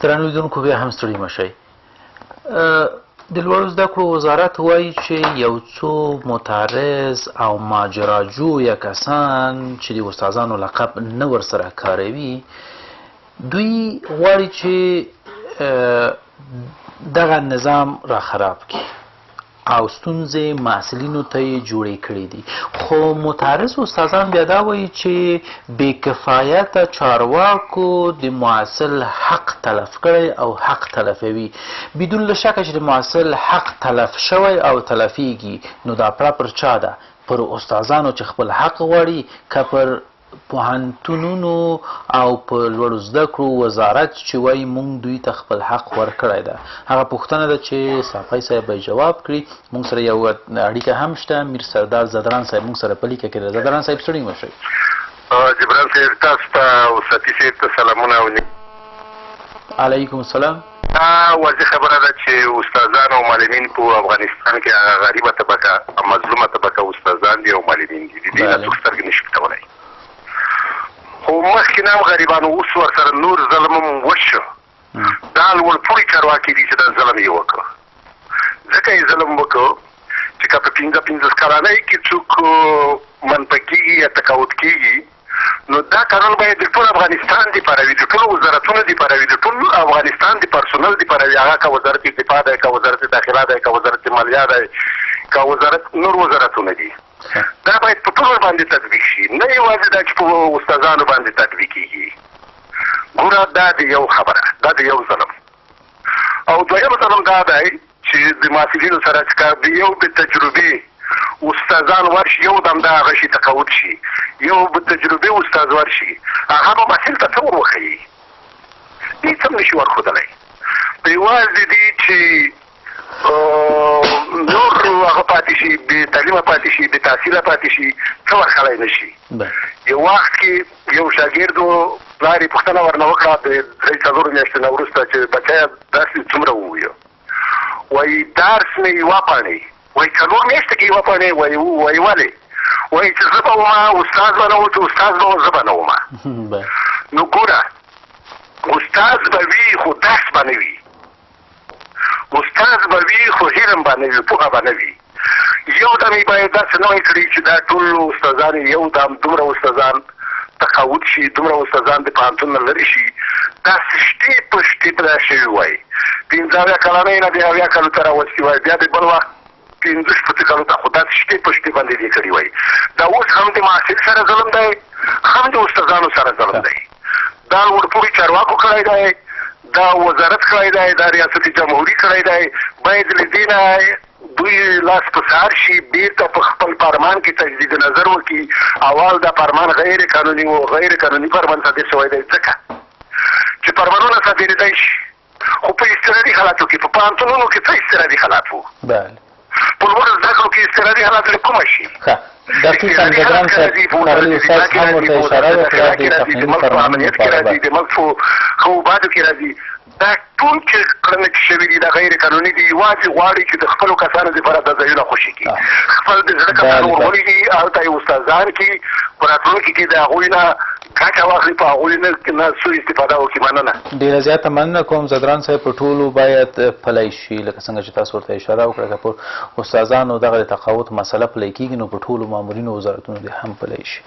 درنو لیدونکو بیا هم ستړي مه شئ. د لوړو زده کړو وزارت وایي چې یو څو متعرض او ماجراجویه کسان چې د استادانو لقب نه ورسره کاروي دوی غواړي چې دغه نظام را خراب کړي او ستونزې محصلینو ته یې جوړې کړي دي. خو متعرض استادان بیا دا وایي چې بې کفایته چارواکو د محصل حق تلف کړی او حق تلفوي. بدون له شکه چې د محصل حق تلف شوی او تلفیږي نو دا پر چا ده؟ پر استادانو چې خپل حق غواړي که پر پوهنتونونو او په لوړو زده کړو وزارت چې وایي مونږ دوی ته خپل حق ورکړی ده؟ هغه پوښتنه ده چې صافی صاحب به جواب کړي. مونږ سره یو اړیکه هم شته. میر سردار زدران صاحب مونږ سره په لیکه کې ده. زدران صاحب ستړي مه شئ. جبران صاحب تاسو ته او ساتي صاحب ته سلامونه او علیکم السلام. واضح خبره ده چې استادان او معلمین په افغانستان کې هغه غریبه طبقه مظلومه طبقه استادان دي او معلمین دي. د دې نه څوک سترګې نشي پټولی. خو مخکې نه هم غریبانو اوس ورسره نور ظلم هم وشو. دا لوړپوړي چارواکي دي چې دا ظلم یې وکړو. ځکه یې ظلم وکړو چې که په 15 کلنۍ کې څوک منفه کېږي یا تقاعد کېږي نو دا قانون باید د ټول افغانستان دپاره وي، د ټولو وزارتونو دپاره وي، د ټول افغانستان د پرسونل دپاره وي. هغه که وزارت دفاع دی، که وزارت داخله دی، که وزارت مالیه دی، که وزارت نور وزارتونه دي. دا باید په ټولو باندې تطبیق شي، نه یوازې دا چې په استادانو باندې تطبیق کېږي. ګوره دا د یو خبره، دا د یو ظلم. او دویم ظلم دا دی چې د محصلینو سره چې د یو د تجربې استادان ورشي، یو دم دا هغه شي تقاعد شي، یو د تجربې استاد ورشي، هغه به محصل ته څه ور وښیي؟ هېڅ هم نشي ورښودلی. په یوازې دي چې نور هغه پاتې شي، بې تعلیمه پاتې شي، بې تحصیله پاتې شي، څه ورښلی نه شي. یو وخت کې یو شاګردو پلار یې پوښتنه ورنه وکړه د 3-4 میاشتو نه وروسته چې بچیه درس دې څومره ووایه؟ وایي درس مې یوه پاڼې. وایي 4 میاشتې کې یوه پاڼې. وایي ولې؟ وایي چې زه به ومه استاد به نه و، چې استاد به و زه به نه ومه. نو ګوره استاد به وي خو درس به نه وي، استاد به وي خو علم به نه وي، پوهه به نه وي. یو دم یې باید داسې نه وای کړي چې دا ټول استادان یو دم دومره استادان تقاعد شي، دومره استادان د پوهنتون نه لرې شي. داسې شټې په شټې په دا شوي وای. 15 کلنۍ نه د 80 کالو ته راوستي وای، بیا د بل وخت 15 کالو ته خو داسې شټې په شټې باندې دې کړي وای. دا اوس هم د محصل سره ظلم دی، هم د استادانو سره ظلم دی. دا لوړپوړي چارواکو کړی دی، دا وزارت کړی دی، دا ریاست جمهوري کړی دی. باید له دې نه دوی لاس په سار شي، بیرته په خپل فرمان کې تجدید نظر وکړي. اول دا فرمان غیر قانوني و، غیر قانوني فرمان صادر شوی دی ځکه چې فرمانونه صادرېدی شي خو په استرادي حالاتو کې. په پوهنتونونو کې څه استرادي حالات وو؟ په لوړو زده کړو کې استرادي حالات له کومه شي؟ دقیقاً جبران صاحب ښاغلي استاد هم ورته اشاره وکړه د تخنیکي فرمانونو په اړه. د ملکو خوبادو کې راځي. دا ټول چې کړنې چې شوي دي دا غیر قانوني دي. یوازې غواړي چې د خپلو کسانو دپاره دا ځایونه خوشي کړي، خپل د زړه کسان ورولېږي، هلته یې استادان کړي، په راتلونکي کې د هغوی نه ګټه واخلي، په هغوی نه سوء استفاده وکړي. مننه، ډېره زیاته مننه کوم. زدران صاحب په ټولو باید پلی شي، لکه څنګه چې تاسو ورته اشاره وکړه که په استادانو دغه د تقاعد مسله پلی کېږي نو په ټولو مامورینو وزارتونو دې هم پلی شي.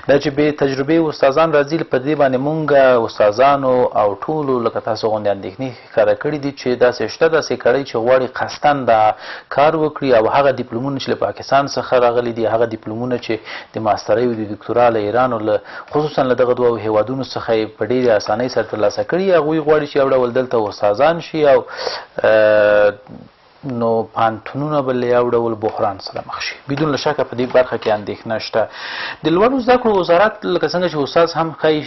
دا چې بې تجربې استادان راځي، په دې باندې مونږ استادانو او ټولو لکه تاسو غوندې اندېښنې ښکاره کړي دي چې داسې شته داسې کړی چې غواړي قصداً دا کار وکړي او هغه ډیپلومونه چې له پاکستان څخه راغلي دي، هغه ډیپلومونه چې د ماسترۍ او د دکتورا له ایران او خصوصاً له دغه دوو هېوادونو څخه یې په ډېرې اسانۍ سره ترلاسه کړي. هغوی غواړي چې یو ډول دلته استادان شي او نو پوهنتونونه به له یو ډول بحران سره مخ شي. بدون له شکه په دې برخه کې اندېښنه شته. د لوړو زده کړو وزارت لکه څنګه چې استاد هم ښایي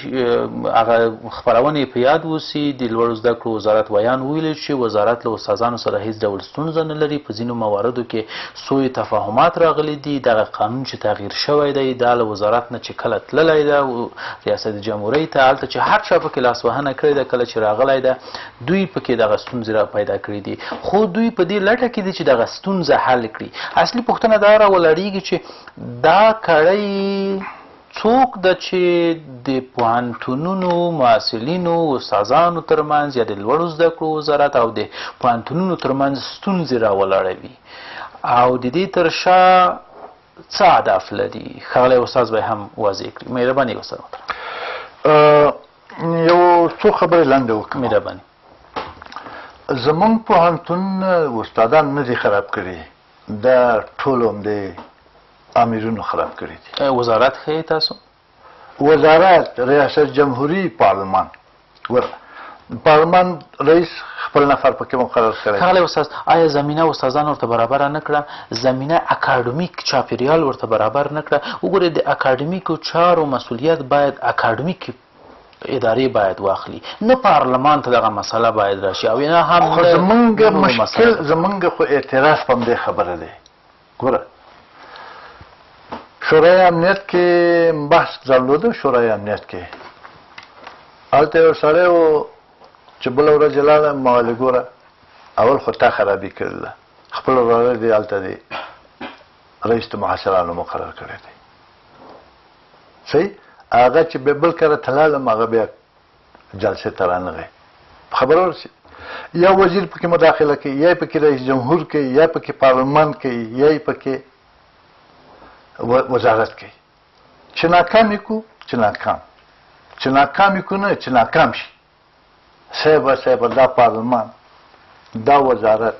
هغه خپرونې په یاد اوسي، د لوړو زده کړو وزارت ویان ویلي چې وزارت له استادانو سره هیڅ ډول ستونزه نه لري. په ځینو مواردو کې سوء تفاهمات راغلي دي. دغه قانون چې تغییر شوی دی دا له وزارت نه چې کله تللی ده ریاست جمهورۍ ته، هلته چې هر چا پکې لاسوهنه کړې ده کله چې راغلی ده، دوی پکې دغه ستونزې را پیدا کړي دي. خو دوی په دې لټه کې دي چې دغه ستونزه حل کړي. اصلي پوښتنه دا راولاړېږي چې دا کړۍ څوک د چې د پوهنتونونو محصلینو استادانو ترمنځ یا د لوړو زده کړو وزارت او د پوهنتونونو ترمنځ ستونزې راولاړوي او د دې تر شا څه هدف لري؟ ښاغلی استاد به هم واضح کړي. مهرباني ورسره یو څو خبرې لنډې وکړم. مهرباني. زمونږ پوهنتون استادان نه دي خراب کړي، دا ټول هم د امیرونو خراب کړي دي. وزارت ښیي تاسو؟ وزارت، ریاست جمهوری، پارلمان. پارلمان رئیس خپل نفر پکې مقرر کړی. ښاغلی استاد، آیا زمینه استادان ورته برابره نه کړه؟ زمینه اکاډمیک چاپیریال ورته برابر نه کړه؟ وګورئ، د اکاډمیکو چارو مسؤلیت باید اکاډمیک ادارې باید واخلي، نه پارلمان ته دغه مسله باید راشي او نه هم زمونږ مشکل، زمونږ خو اعتراض په همدې خبره دی. ګوره، شورای امنیت کې بحث درلوده. شورای امنیت کې هلته یو سړی و چې بله ورځ یې لاړم، ما ویلې ګوره اول خو تا خرابي کړې ده، خپل وراره دې هلته دی رئیس د محصلانو مقرر کړی دی. صحیح؟ هغه چې بل کره ته لاړم، هغه بیا جلسې ته رانغی. خبره ورسېد یا وزیر پکې مداخله کوي، یا پکې رئیس جمهور کوي، یا پکې پارلمان کوي، یا پکې وزارت کوي. چې ناکام یې کو، چې ناکام، چې ناکام یې کو نه، چې ناکام شي. صاحبه دا پارلمان، دا وزارت،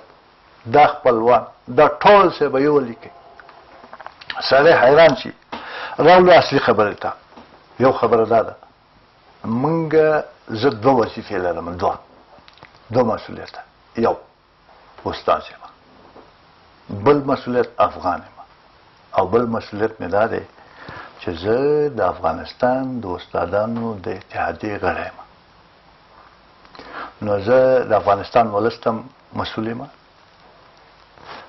دا خپلوان، دا ټول صاحبه یو لیکي. سړی حیران شي. راولو اصلي خبرې ته. یو خبره دا ده، مونږ زه دوه وظیفې لرم، دوه مسؤلیته. یو استاد یم، بل مسؤلیت افغان یم، او بل مسؤلیت مې دا دی چې زه د افغانستان د استادانو د اتحادیې غړی یم. نو زه د افغانستان ولس ته مسؤل یم،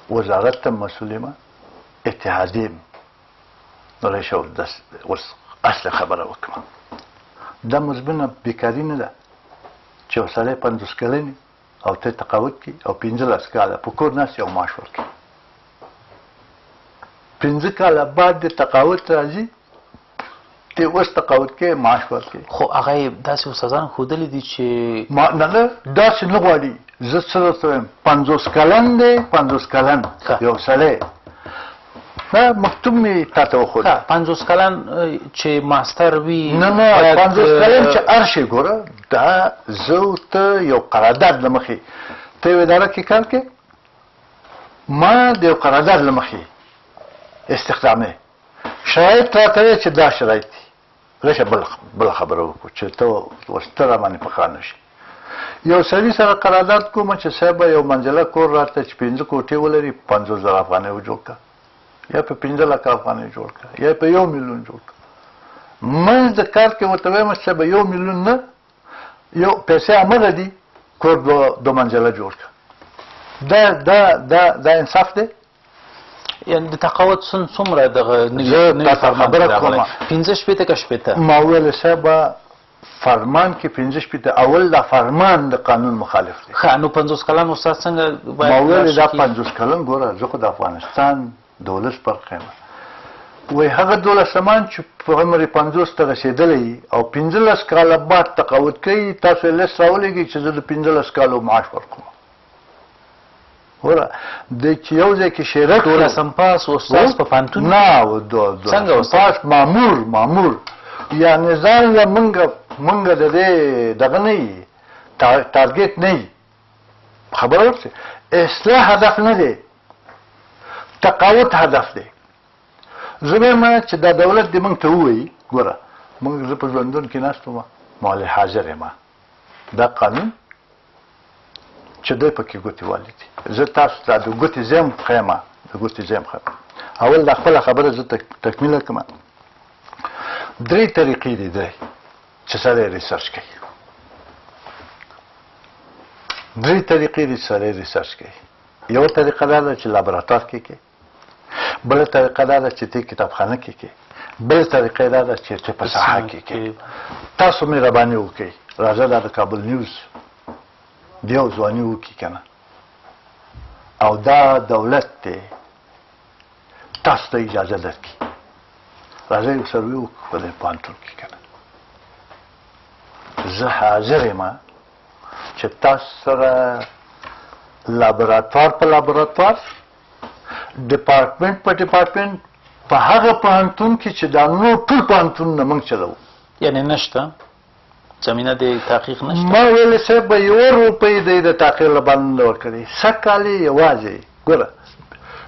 وزارت ته مسؤل یم، اتحادیې یم. نو راشئ اوس اصل خبره وکړم. دا مزمنه بیکاري نه ده چې یو سړی 50 کلن او ته تقاعد کړي او 15 کاله په کور ناست یو معاش ورکړي. 15 کاله بعد د تقاعد راځي، ته اوس تقاعد کې معاش ورکړي. خو هغه داسې استادان ښودلي دي چې نه داسې نه غواړي. زه څه درته وایم، 50 کلن دی، 50 کلن یو سړی. مکتوب می تاته وخوده. 50 کلن چې ماستر وي. نه 50 کلن چې ارشي. ګوره، دا زه ته یو قرارداد له مخې، ته یو اداره کې کار کې، ما د یو قرارداد له مخې استخدامې شرایط راته وایي چې دا شرایط دي. راشه بله خبره وکړو چې ته اوس ته راباندې په کار نه شي. یو سړي سره قرارداد کوم چې صاحب یو منزله کور راته چې 15 کوټې ولري، 50,000 افغانۍ وجوړ کړه، یا په 15 لکه افغانۍ جوړ کړه، یا په 1 میلیون جوړ کړه. منځ د کار کې ورته وایم صاحب 1 میلیون نه، یو پیسې همغه دي، کور دو منزله جوړ کړه. دا انصاف دی؟ یعنې د تقاعد څومره دغه نوي خبره کومه 15 شپېته که شپېته؟ ما ویل صاحب فرمان کې 15 شپېته، اول دا فرمان د قانون مخالف دی. ښه، نو 50 کلن استاد څنګه باید؟ ما ویل دا 50 کلن. ګوره، زه خو د افغانستان د ولس برخه یم. وایي هغه 12 چې په عمر 50 ته رسېدلی او 15 کاله بعد تقاعد کوي، تاسو یې لیست راولېږئ چې زه د 15 کالو معاش ورکوم. ګوره، د چې یو ځای کې شریک 12 پاس استاد په پوهنتون نه، څنګه استاد مامور یا نظام، یا مونږ د دې دغه نه یي، ټارګېټ نه یي. خبره ورسې اصلاح هدف نه دی، تقاعد هدف دی. زه وایم چې دا دولت دې موږ ته ووایي، ګوره موږ زه په ژوندون کې ناست وم، ما ویلې حاضر یم، دا قانون چې دوی پکې ګوتې والي دي، زه تاسو ته د ګوتې زیم ښیم، د ګوتې زیم ښیم. اول دا خپله خبره زه تکمیله کړم. 3 طریقې دي چې سړی ریسرچ کوي. 3 طریقې دي سړی ریسرچ کوي. یو طریقه دا ده چې لابراتوار کې کوي، بله طریقه دا ده چې ته کتابخانه کې کوي، بله طریقه دا ده چې ته په ساحه کې کوي. تاسو مهرباني وکړئ، راځه دا د کابل نیوز د یو ځواني وکړي که نه، او دا دولت دی تاسو ته اجازه درکړي راځئ یو سروې وکړو په دې پوهنتون کې که نه زه حاضر یم چې تاسو سره لابراتوار په لابراتوار ډپارټمنټ په ډپارټمنټ په هغه پوهنتون کې چې دا نور ټول پوهنتونونه موږ چلوو یعنې نشته زمینه د تحقیق نشته ما ویلې صاحب به 1 روپۍ دی د تحقیق لپاره نه ورکړی سږ کال یې یوازې ګوره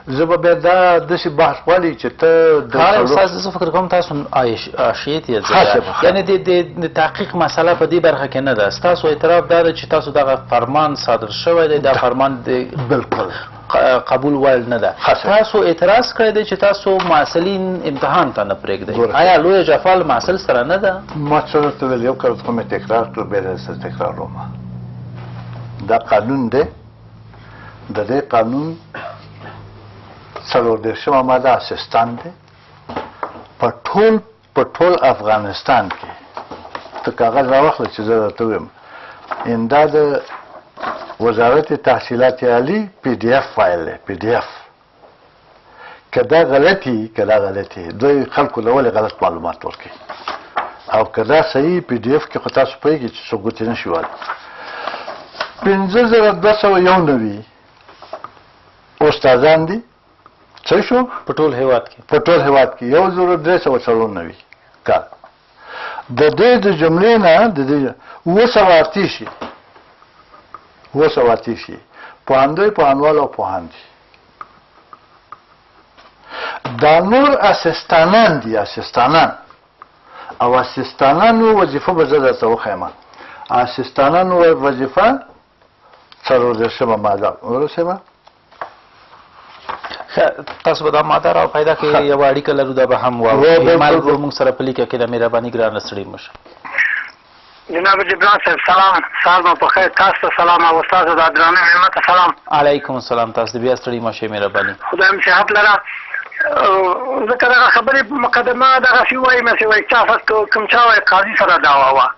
زه به بیا دا داسې بحث غواړي چې ته استاد زه فکر کوم تاسو عاشیت یې یعنې د تحقیق مسله په دې برخه کې نه ده ستاسو اعتراف دا ده چې تاسو دغه فرمان صادر شوی دی دا فرمان د بالکل قبول ویل نه ده تاسو اعتراض کړی دی چې تاسو محصلین امتحان ته نه پرېږدئ آیا لویه جفا له محصل سره نه ده ما څه درته ویل یو کال خو مې تکرار کړو بیا درسره تکراروم دا قانون دی د دې قانون 40 ماده اسستان دی په ټول افغانستان کې ته کاغذ راواخله چې زه درته ویم دا د وزارت تحصیلات عالی PDF فایل دی PDF که دا غلطي دوی خلکو له ولې غلط معلومات ورکوي او که دا صحیح PDF کې خو تاسو پوهېږئ چې څوک ګوتې نشي وهلی 5291 استادان دي څه شو په ټول هېواد کې 1394 کال د دې د جملې نه د دې 280 پوهندوی پوهنوال او پوهاندي دا نور اسستانان دي او اسستانانو وظیفه به زه درته وښیم اسستانانو وظیفه 40 ماده ورسېمه تاسو به دا ماده را پیدا کړئ یوه اړیکه لرو دا به هم واورو به موږ سره په لیکه کې د مهرباني ګرانه ستړي مه شئ جناب جبران صاحب سلام سهار مو په خیر تاسو ته سلام او استاد د درانه مهمت سلام علیکم السلام تاسو بیا ستړي مه شئ مهرباني خدای مو صحت لره ځکه دغه خبرې په مقدمه دغه شی وایي مې وایي چا فقط کوم چا وایي قاضي سره دعوا وه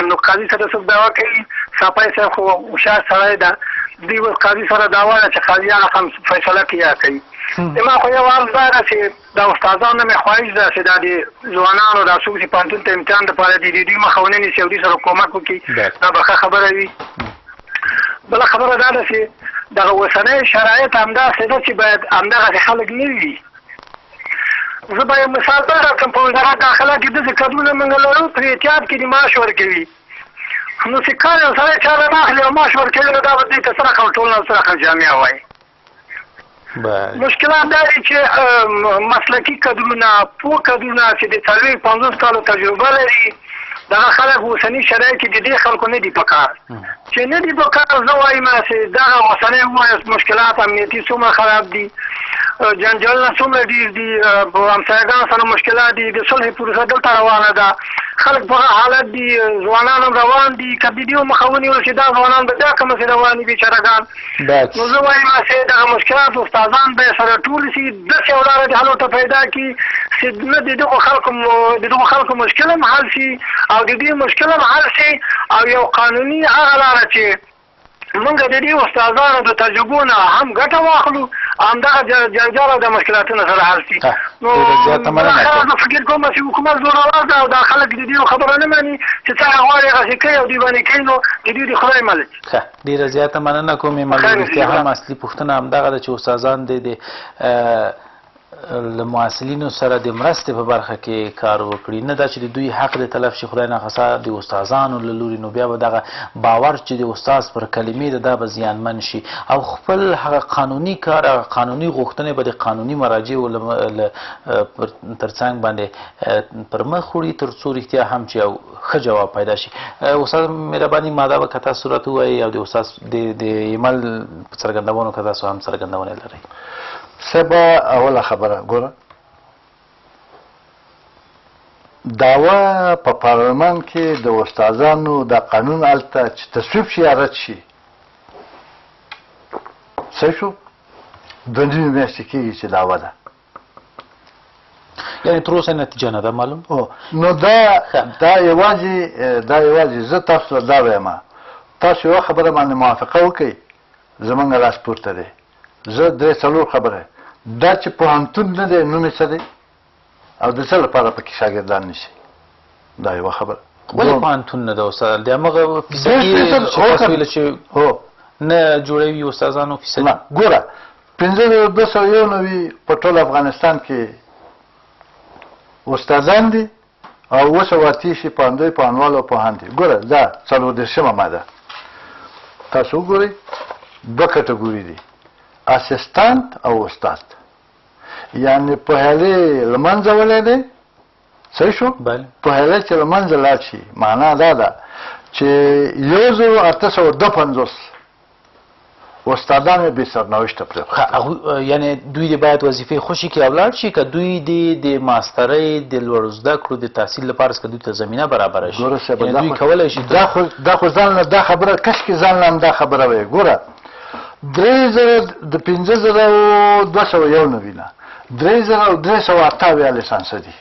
نو قاضي سره څوک دعوا کوي صاحب صاحب خو هوښیار سړی ده دوی اوس قاضي سره دعوا ده چې قاضي هغه هم فیصله کوي ما خو یو عرض دا ده چې د استادانو مې خواهش ده چې دا د ځوانانو دا څوک چې پوهنتون ته امتحان دپاره دي د دوی مخه ونه نیسي او دوی سره کومک وکړي دا به ښه خبره وي بله خبره دا ده چې دغه اوسنی شرایط همداسې ده چې باید همدغسې خلک نه وي زه به یو مثال درکړم په وزارت داخله کې داسې کدونه موږ لرو په احتیاط کې د معاش ورکوي نو چې کار یو سړی چا نه اخلي او معاش ورکوي نو دا به دوی ته څه رقم ټولنه څه رقم جامعه وایي مشکلات دا دي چې مسلکي کدرونه پوه کدرونه چې د 40-50 کالو تجربه لري دغه خلک اوسني شرایط کې د دې خلکو نه دي په کار چې نه دي په کار زه وایم چې دغه اوسنی وایي مشکلات امنیتي څومره خراب دي جنجالونه څومره ډېر دي همسایګانو سره مشکلات دي د صلح پروسه دلته روانه ده خلک په حالت دي ځوانان هم روان دي که د دې مخه ونیول چې دا ځوانان به بیا کومسې روان دي بیچارهګان نو زه وایم چې دغه مشکلات استادان به سره ټول شي داسې یو لاره د حل ورته پیدا کړي چې نه د دغو خلکو مشکل هم حل شي او د دې مشکل هم حل شي او یو قانوني هغه لاره چې موږ د دې استادانو د تجربو نه هم ګټه واخلو همدغه جنجال او د مشکلاتونو سره حل شي نو زه فکر کوم چې حکومت زورور ده او دا خلک د دې خبره نه مني چې څنګه غواړي هغسې کوي او دوی باندې کوي نو د دوی د خدای ملک ښه ډېره زیاته مننه کوم رښتیا هم اصلي پوښتنه همدغه ده چې استادان د له محصلینو سره د مرستې په برخه کې کار وکړي نه دا چې د دوی حق د تلف شي خدای ناخواسته د استادانو له لوري نو بیا به دغه باور چې د استاد پر کلمې ده دا به زیانمن شي او خپل هغه قانوني کار هغه قانوني غوښتنې به د قانوني مراجعو تر څنګ باندې پر مخ وړي تر څو رښتیا هم چې یو ښه جواب پیدا شي استاد مهرباني ماده به که تاسو راته ووایي او د استاد د عمل په څرګندونو که تاسو هم څرګندونې لرئ سبا اوله خبره ګوره دعوا په پارلمان کې د استادانو د قانون هلته چې تصویب شي یا رد شي صحیح شو 2 میاشتې کېږي چې دعوا ده یعنې تر اوسه نتیجه نه ده معلوم نو دا یوازې زه تاسو ته دا وایم تاسو یوه خبره باندې موافقه وکړئ زموږ لاس پورته دی زه 3-4 خبره دا چې پوهنتون نه دی نوم یې څه دی او د څه لپاره پکې شاګردان نشي دا یوه خبره ولې پوهنتون نه ده استاد د همغه فیصدي چې تاسو ویل چې هو نه جوړوي استادانو فیصدي نه ګوره 5291 په ټول افغانستان کې استادان دي او 230 پوهنځي پوهنوال او پوهان دي ګوره دا 40مه ماده تاسو ګورئ دوه کټګوري دي اسسټانټ او استاد یعنی پوهیالی لمنځه ولی دی صحیح شو پوهیالی چې لمنځه لاړ شي معنا دا ده چې 1852 استادان بې سرنوشته پرېښودل یعنی دوی باید وظیفې خوشي کړي او لاړ شي که دوی د ماسترۍ د لوړو زده کړو د تحصیل لپاره که دوی ته زمینه برابره شي دوی کولی شي دا خو ځان نه دا خبره کشکې ځان نه هم دا خبره وایي ګوره 5291 نه 3328 لیسانس دي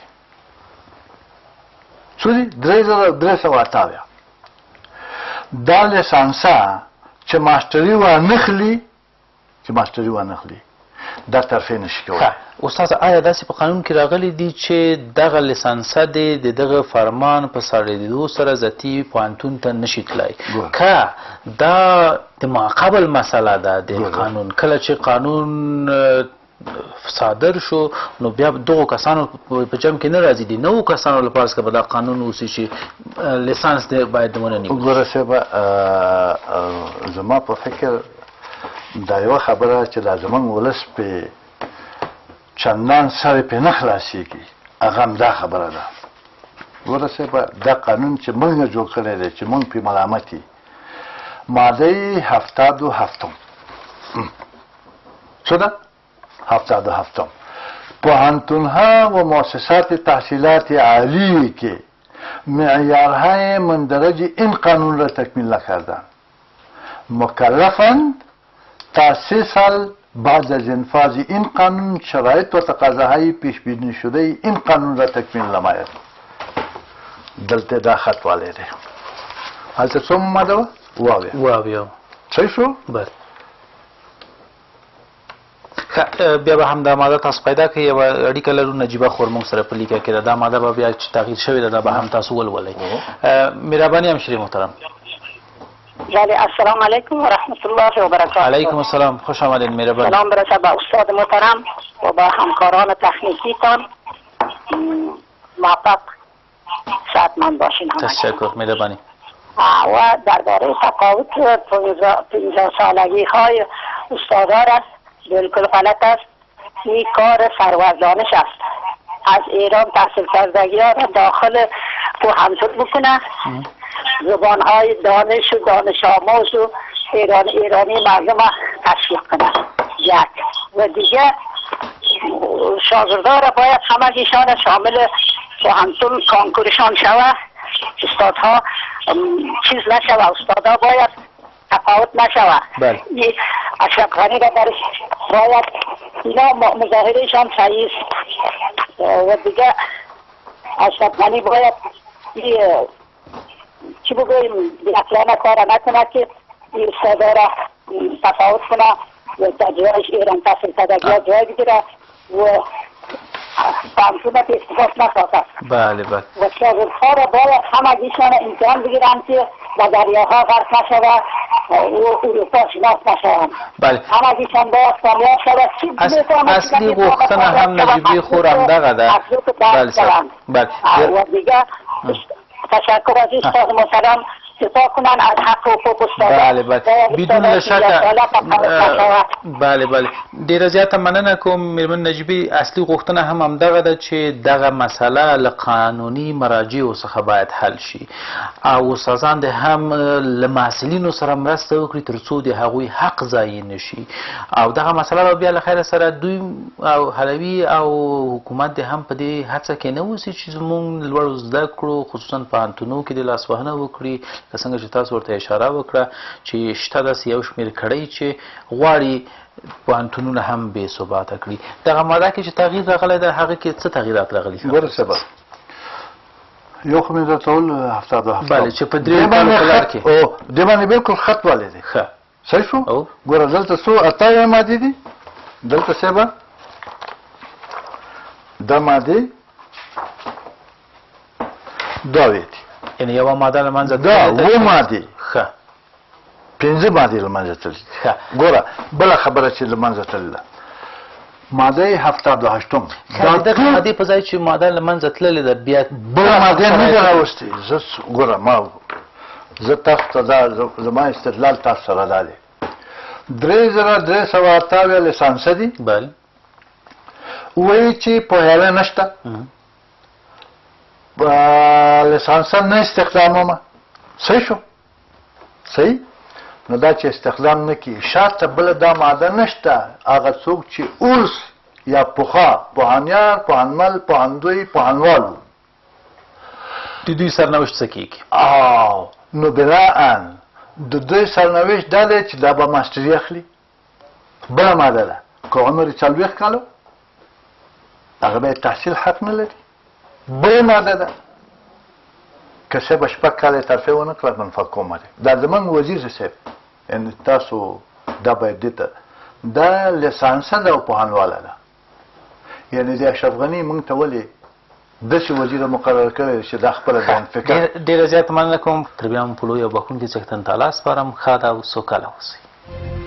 څو دي 3328 دا لیسانسه چې ماستري وانخلي دا ترفیع نشي کولی استاد آیا داسې په قانون کې راغلی دي چې دغه لیسانسه د دغه فرمان په سارېدو سره ذاتي پوهنتون ته نشي تللی که دا د ماقبل مسله ده د قانون کله چې قانون صادر شو نو بیا دغو کسانو په جمع کې نه راځي دي نوو کسانو لپاره که به دا قانون اوسي چې لیسانس دی باید ونه نیول ګوره صاحبه زما په فکر دا یوه خبره چې دا زموږ ولس پې چندان سر پې نه خلاصېږي هغه هم دا خبره ده ګوره صاحبه دا قانون چې موږ جوړ کړی دی چې موږ پې ملامت یي ماده 77 څه ده 77 پوهنتونها و مؤسسات تحصیلات عالی که معیارهای مندرج این قانون را تکمیل نکردند مکلفند تا 3 سال بعد از انفاذ این قانون شرایط و تقاضاهای پیش بینی شده این قانون را تکمیل نماید دلته دا خط والی دی هلته څومره ماده وه؟ واویا صحیح شو؟ بله بیا به هم دا ماده تاسو پیدا کړئ یوه اړیکه لرو نجیبه خور موږ سره په لیکه کې ده دا ماده به بیا چې تغییر شوې ده دا به هم تاسو ولولئ مهرباني همشري محترم بله السلام علیکم و رحمت الله و برکاته علیکم السلام خوش آمدید مهربانی سلام برسد به استاد محترم و به همکاران تکنیکیتان موفق صحتمند باشین تشکر مهربانی و درباره تفاوت 15 سالگی های استادان است بالکل غلط است این کار سروردانش است از ایران تحصیل کردگی ها را داخل پوهنتون بکنه زبانهای دانش و دانش آموز و ایرانی مردم را تشویق کنه یک و دیگه شاگردها را باید همگیشان شامل پوهنتون کانکورشان شود استادها چیز نشود استادها باید تفاوت نشود اشرف غنی را درش باید اینا مظاهرهشان صحیح است و دیگه اشرف غنی باید چی بگویم بی‌عقلانه کار نکنه که این استادا را تفاوت کنه و در جایش ایران تحصیل کردگی ها جای بگیره و پانتون که استفاده نسازد بله بله و شاگردها را باید همگیشان امتحان بگیرن که و دریاها غرق نشود و اروپا شناس نشوند بله همگیشان باید کامیاب شود اصلی غوښتنه هم نجیبی خور همدغه ده بله و دیگه تشکر از استاد محترم دفاع کنن از حق و حقوق استادان بله بله بدون شک بله بله ډیره زیاته مننه کوم میرمن نجیبی اصلي غوښتنه هم همدغه ده چې دغه مسله له قانوني مراجعو څخه باید حل شي او استادان د هم له محصلینو سره مرسته وکړي تر څو د هغوی حق ضایع نشي او دغه مسله به بیا له خیره سره دوی او حلوي او حکومت د هم په دې هڅه کې نه اوسي چې زموږ لوړو زده کړو خصوصا پوهنتونو کې د لاسوهنه وکړي څنګه چې تاسو ورته اشاره وکړه چې شته داسې یو شمېر کړی چې غواړي پوهنتونونه هم بې ثباته کړي دغه ماده کې چې تغییر راغلی ده هغه کې څه تغییرات راغلي ګوره صاحبه یو خو مې درته وویل 77 بله چې په درېیو کالو په لار کې دې باندې بالکل خط والی دی ښه صحیح شو ګوره دلته څو 88 مادې دي دلته صاحبه دا مادې دوه دي یعنې یوه ماده له منځه دا تللې ده. اووه مادې ښه 5 مادې له منځه تللي ښه ګوره بله خبره چې له منځه تلله ماده 78 ښه د دغه مادې په ځای چې ماده له منځه تللې ده بیا بله ماده نه ده راوستې زه ګوره زه تاسو ته دا زما استدلال تاسو سره دا دی 3328 لیسانسه دي بله وایي چې پوهیالی نشته لیسانسه نه استخدامومه صحیح شو صحیح نو دا چې استخدام نه کړي شاته بله دا ماده نشته هغه څوک چې اوس یا پخوا پوهانیار پوهنمل پوهندوی پوهنوال وو د دوی سرنوشت څه کېږي نو بناءً د دوی سرنوشت دا دی چې دا به ماسټري اخلي بله ماده ده که عمر یې 40 کاله هغه به تحصیل حق نه لري بله ماده ده که څه به 6 کاله ترفیع ونه کړه منفقومه دی دا زموږ وزیر صاحب یعنې تاسو دا باید دې ته دا لیسانسه ده او پوهنواله ده یعنې د اشرف غني موږ ته ولې داسې وزیره مقرر کړی چې دا خپله ځان فکر ډېره زیاته مننه کوم تر بیا هم په لوی او بخښونکي څښتن تعالی سپارم ښه ده او سوکاله اوسئ